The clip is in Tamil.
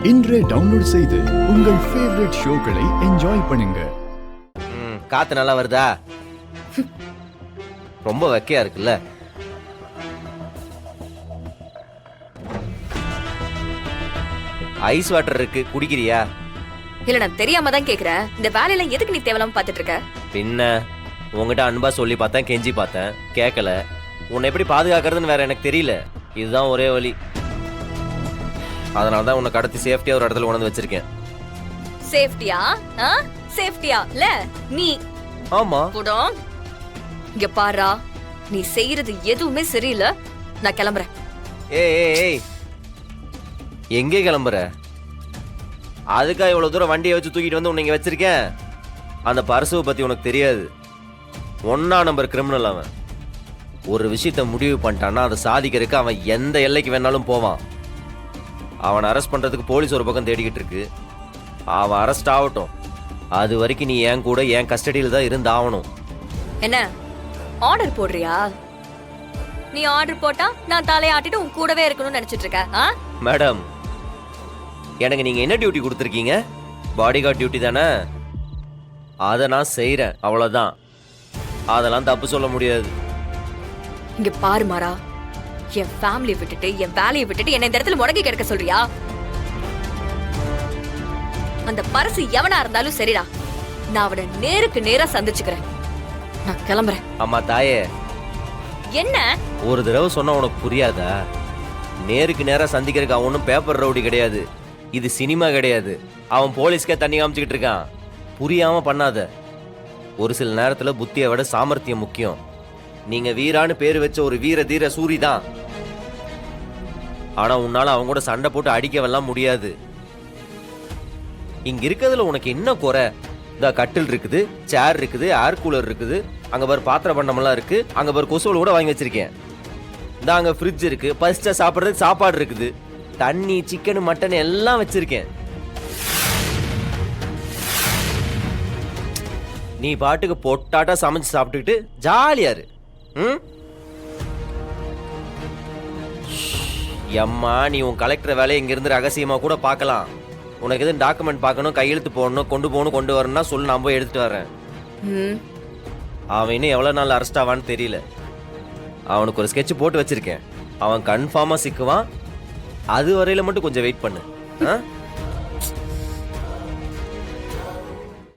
இன்றே டவுன்லோட் செய்து உங்கள் ஃபேவரட் ஷோக்களை என்ஜாய் பண்ணுங்க. காத்து நல்லா வருதா? ரொம்ப வெக்கையா இருக்குல்ல? ஐஸ் வாட்டர் இருக்கு, குடிக்கிறியா? இல்ல, நான் தெரியாம தான் கேக்குறேன். இந்த வேலையில எதுக்கு நீ தேவலாம பாத்துட்டு இருக்க? பின்ன உங்ககிட்ட அன்பா சொல்லி பார்த்தேன், கெஞ்சி பார்த்தேன், கேட்கல. உன்னை எப்படி பாதுகாக்கிறதுன்னு வேற எனக்கு தெரியல. இதுதான் ஒரே வழி. அதனால தான் உன்னை கடத்தி சேஃப்டியா ஒரு இடத்துல உணர்ந்து வச்சிருக்கேன். சேஃப்டியா? சேஃப்டியா இல்ல நீ? ஆமா. போடும். இங்க பாரா, நீ செய்யறது எதுவுமே சரியில்லை. நான் கிளம்புறேன். ஏய், எங்கே கிளம்புற? அதுக்கா இவ்வளவு தூரம் வண்டியை வச்சு தூக்கிட்டு வந்து உன்னை இங்க வச்சிருக்கேன். அந்த பர்சுவை பத்தி உனக்கு தெரியாது. 1 நம்பர் கிரிமினல் அவன். ஒரு விஷயத்த முடிவு பண்ணிட்டான்னா அதை சாதிக்கிறதுக்கு அவன் எந்த எல்லைக்கு வேணாலும் போவான். அவனை அரெஸ்ட் பண்றதுக்கு போலீஸ் ஒரு பக்கம் தேடிக்கிட்டு இருக்கு. அவன் அரெஸ்ட் ஆகட்டும். அது வரைக்கும் நீ என் கூட என் கஸ்டடியில் தான் இருந்து ஆகணும். என்ன ஆர்டர் போடுறியா? நீ ஆர்டர் போட்டா நான் தலையாட்டிட்டு உன் கூடவே இருக்கணும்னு நினைச்சிட்டு இருக்க? மேடம், எனக்கு நீங்க என்ன டியூட்டி கொடுத்துருக்கீங்க? பாடி கார்டு டியூட்டி தானே? அதை நான் செய்யறேன், அவ்வளவுதான். அதெல்லாம் தப்பு சொல்ல முடியாது. இங்க பாரு மாறா, என் ஃபேமிலியை விட்டுட்டு என் வேலையை விட்டுட்டு என்ன இந்த இடத்துல முடங்கி கிடக்க சொல்றியா? அந்த பரசு எவனா இருந்தாலும் சரிடா, நான் அவனை நேருக்கு நேரா சந்திச்சுக்கிறேன். நான் கிளம்புறேன். அம்மா தாயே, என்ன ஒரு தடவை சொன்னா உனக்கு புரியாதா? நேருக்கு நேரா சந்திக்கிறதுக்கு அவன் ஒன்றும் பேப்பர் ரவுடி கிடையாது. இது சினிமா கிடையாது. அவன் போலீஸ்க்கே தண்ணி காமிச்சுக்கிட்டு இருக்கான். புரியாம பண்ணாத. ஒரு சில நேரத்துல புத்தியை விட சாமர்த்தியம் முக்கியம். நீங்க வீரான்னு பேரு வச்ச ஒரு வீர தீர சூரி தான். ஆனா உன்னால அவங்க கூட சண்டை போட்டு அடிக்கவெல்லாம் முடியாது. இங்க இருக்கிறதுல உனக்கு என்ன குறை? இந்த கட்டில் இருக்குது, சேர் இருக்குது, ஏர் கூலர் இருக்குது, அங்க பாரு பாத்திர பண்டமெல்லாம் இருக்கு, அங்க பாரு கொசுவல் கூட வாங்கி வச்சிருக்கேன். இந்த அங்க ஃப்ரிட்ஜ் இருக்கு, பசிச்சா சாப்பிட்றதுக்கு சாப்பாடு இருக்குது, தண்ணி, சிக்கன், மட்டன் எல்லாம் வச்சிருக்கேன். நீ பாட்டுக்கு பொட்டாட்டா சமைச்சு சாப்பிட்டுக்கிட்டு ஜாலியாரு. எம்மா, நீ உன் கலெக்டர் வேலையை இங்கிருந்து ரகசியமா கூட பார்க்கலாம். உனக்கு எதுவும் டாக்குமெண்ட் பார்க்கணும், கையெழுத்து போடணும், கொண்டு போகணும், கொண்டு வரணும்னா சொல்லு, நான் போய் எடுத்துட்டு வரேன். அவன் இன்னும் எவ்வளவு நாள் அரெஸ்ட் ஆவான்னு தெரியல. அவனுக்கு ஒரு ஸ்கெட்ச் போட்டு வச்சிருக்கேன். அவன் கன்ஃபார்மா சிக்குவான். அது வரையில மட்டும் கொஞ்சம் வெயிட் பண்ணு.